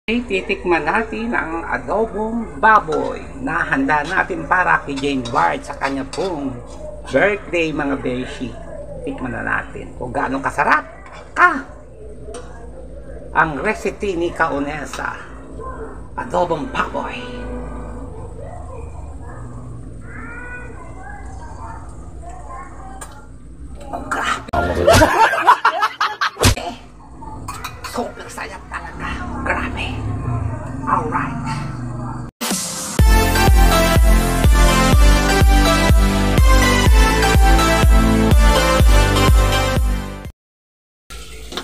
Titikman natin ang adobong baboy na handa natin para kay Jane Ward sa kanya pong birthday, mga beshi. Tikman na natin kung gaano kasarap ang recipe ni Kaunesa, adobong baboy. Oh, grabe. Sobrang sayap talaga. Grabe. Alright.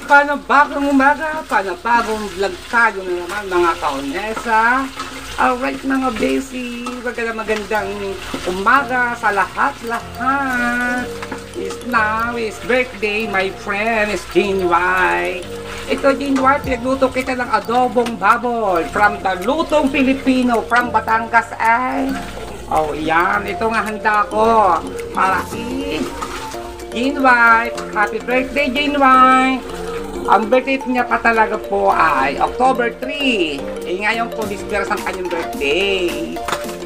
Panabagong umaga, panabagong vlog tayo na naman, mga Kaunesa. Alright, mga besi, magandang umaga sa lahat-lahat. Now is birthday, my friend is Jane White. Ito, Jane White, pinagluto kita ng adobong baboy from the Lutong Pilipino from Batangas ay. Oh, yan. Ito nga handa ko para si Jane White. Happy birthday, Jane White. Ang birthday niya pa talaga po ay October 3. Eh, ngayon po, disperas ang kanyang birthday.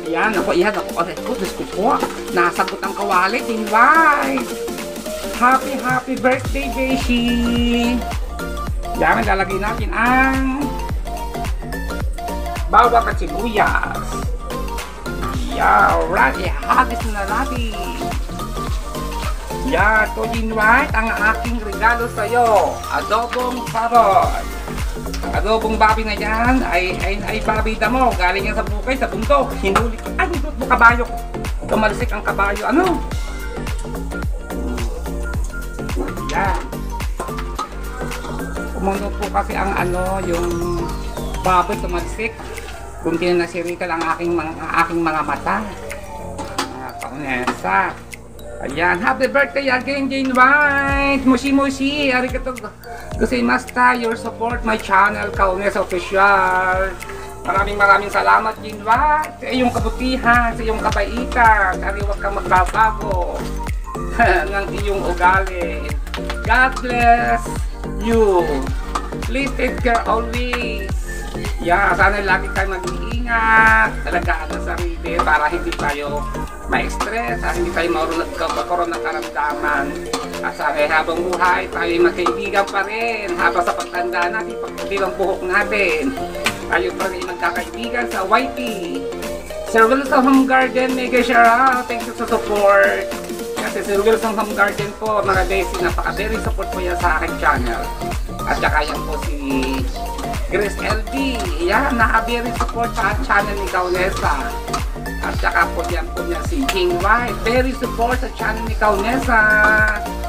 Yan, ako, Diyos ko po. Nasagot ang kawali, Jane White. Happy birthday, Beshi. Yan, lalagay natin ang bawang at sibuyas. Yeah, alright. Ihagis na natin. Yeah, ito, Jane White, ang aking regalo sa'yo. Adobong baboy. Adobong baboy na yan ay baboy damo. Galing yan sa bukay, sa bundok. Hinuli ko. Ay, hinuli mo kabayo. Tumalsik ang kabayo. Ano? Yan. Umuno po kasi ang yung baboy tumalsik. Kung tinasirikal ang aking mga mata. Mga Kaunesa. Ayan, happy birthday again, Jane White! Mushi! Arigato gozaimashita, your support my channel, Kaunesa Official. Maraming salamat, Jane White, sa iyong kabutihan, sa iyong kabaitan. Huwag kang magbabago ng iyong ugali. God bless you. Please take care always. Yeah, sana lagi kayo mag-iingat. Talagaan ang sarili para hindi tayo ma-stress, hindi tayo magkaroon ng karamdaman. At sana habang buhay, tayo magkaibigan pa rin. Habang sa pagtanda natin, pagbilang buhok natin, tayo pa rin magkakaibigan sa YT. Sir Wilson Home Garden, mega shout out. Thank you sa support. Kasi Sir Wilson Home Garden po, mga besi, napaka-very support po yan sa aking channel. At saka yan po si Grace LD. Yan, naka-very support sa channel ni Kaunesa. At saka po yan si Jane White. Very support sa channel ni Kaunesa.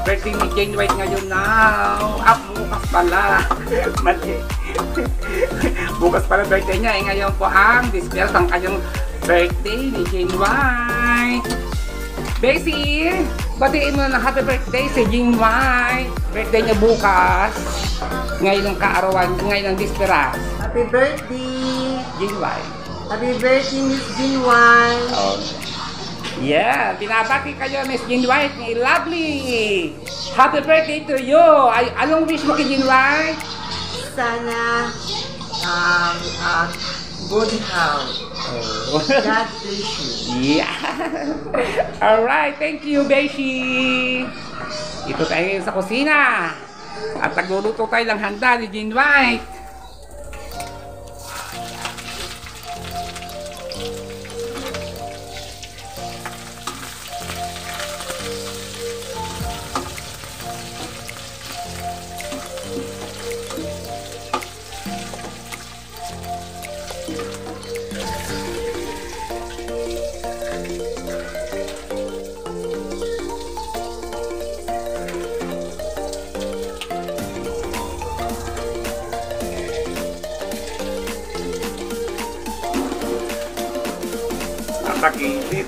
Birthday ni Jane White ngayon now. Bukas pala. Mali. Bukas pala birthday niya. Ngayon po ang disperas ang kanyang birthday ni Jane White. Besi, batiin mo na happy birthday si Jane White. Birthday niya bukas. Ngayon ang kaarawan, ngayon ang disperas. Happy birthday, Jane White. Happy birthday, Miss Jane White. Oh. Yeah, binabati kayo, Miss Jane White. Lovely. Happy birthday to you. Anong wish mo kay Jane White? Sana good health. Oh. God bless you. Yeah. Alright, thank you, Beshi. Ito tayo ngayon sa kusina. At nagluluto tayo ng handa ni Jane White. Nakakilip.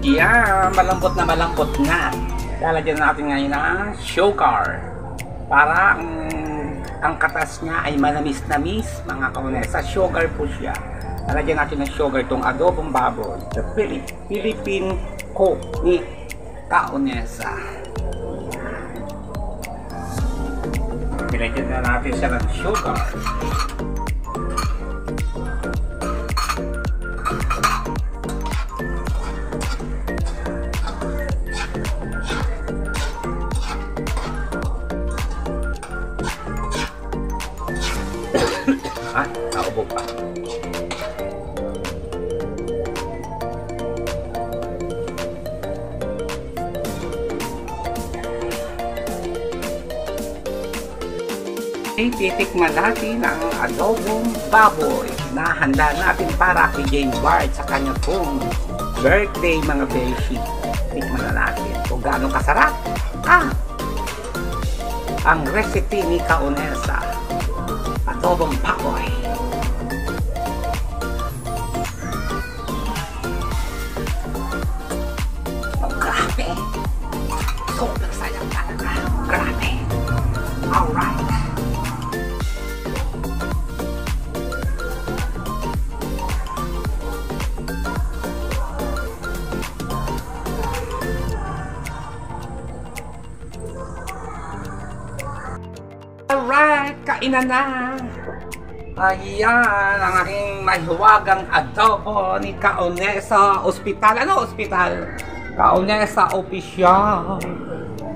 Yeah, malambot na. Lalagyan natin ngayon ng sugar. Para ang katas niya ay manamis-namis, mga kaunesa. Sugar po siya. Lalagyan natin ng sugar itong adobong baboy. The Philippine Coke ni kaunesa. Nilagyan na natin siya ng sugar. Naubo pa. Titikman natin ang adobong baboy na handa natin para kay Jane Ward sa kanya pong birthday, mga beshi. Tikman na natin kung gaano kasarap ang recipe ni kaunesa. Adobong baboy. Grabe. Sobrang sayang talaga. Grabe. Alright. Alright, kainan na. Ayan, ang aking mahiwagang adobo ni kaunesa ospital. Ano ospital? Kaunesa opisyal.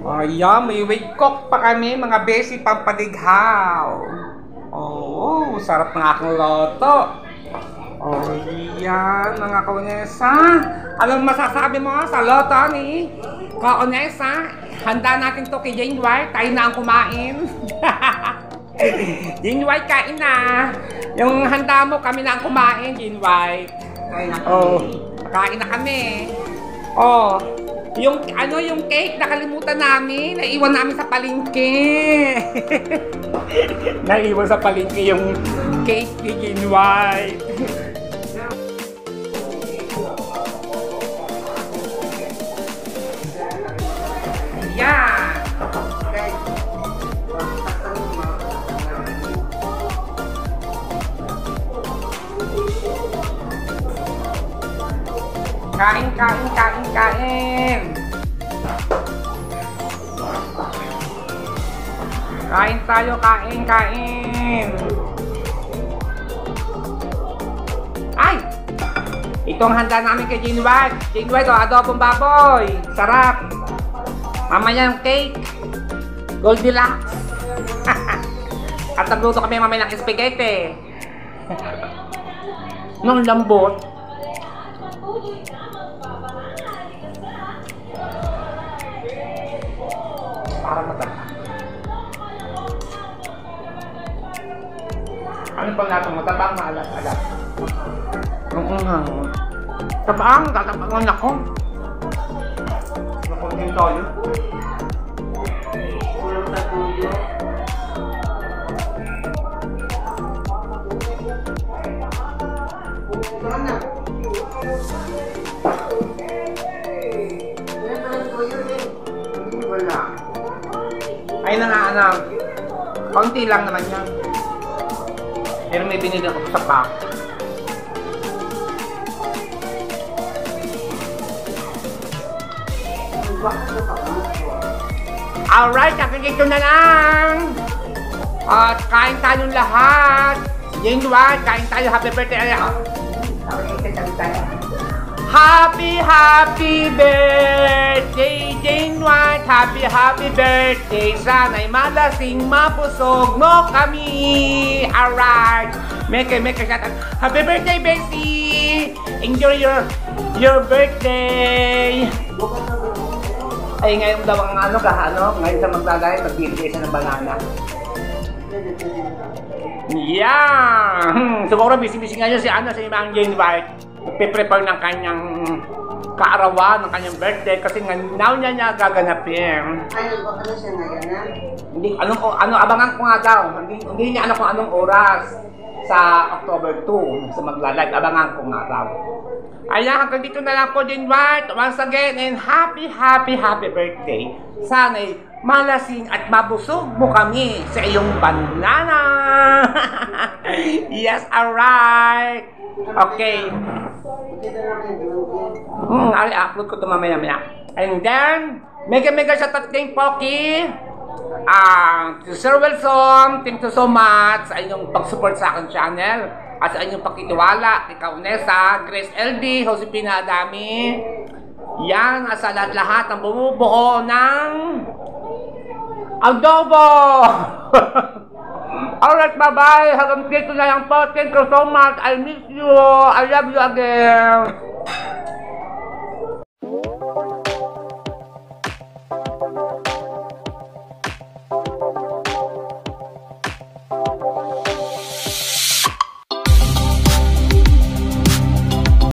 Ayan, may wake cook pa kami, mga besi pampalighaw. Oh, sarap ng aking loto. Ayan, mga kaunesa. Anong masasabi mo sa loto ni kaunesa? Handa natin to kay Jane White. Tayo na ang kumain. Jane White, kain na. Yung handa mo, kami na ang kumain, Jane White. Kain na kami. Oh, kain na kami. Oh, yung cake nakalimutan namin. Naiwan namin sa palengke. Naiwan sa palengke yung cake ni Jane White. Yeah. Kain. Kain tayo, kain. Ay! Itong handa namin kay Jane White. Jane White, adobong baboy. Sarap. Mamaya yung cake. Goldilocks. At nagluto kami mamaya ng spaghetti. Nung lambot. Para mataba. Ano pa natin? Matabang maalat-alat. Tabang, tatabangan ako. Nakuntin tayo. Kulang sa tuyo. Saan na? Wala pa ng tuyo eh. Hindi wala. Ayun na nga, anak. Kaunti lang naman yan. Pero may binili ako sa pack. Alright, nakikita na lang. At kain tayong lahat. Jane White, kain tayo. Happy birthday. Happy birthday, Jane White. Happy birthday. Sana'y malasing mapusog mo kami. Alright. Make a shout out. Happy birthday, Bessie. Enjoy your birthday. Ay, ngayon daw ang ngayon sa maglalay, magbibigay siya ng banana. Yeah! Siguro busy-busy ngayon si si Mang Jane White. Nagpe-prepare ng kanyang kaarawan, ng kanyang birthday kasi now niya gaganapin. Ano siya ngayon? Hindi, abangan ko nga daw. Hindi niya kung anong oras. sa October 2 sa magla-live. Abangan ko nga raw. Ayan, hanggang dito na lang po din, White. Once again, and happy birthday. Sana'y malasing at mabusog mo kami sa iyong banana. Yes, alright. Okay. I-upload ko ito mamaya-maya. And then, mega shout out kay Pocky. To Sir Wilson, thank you so much sa inyong pag-support sa aking channel at sa inyong pagtitiwala kay Kaunesa, Grace LD, Josepina Adami. Yan, at sa lahat-lahat ang bumubuo ng adobo. Alright, bye-bye. Hanggang dito na lang po. Thank you so much. I miss you. I love you again.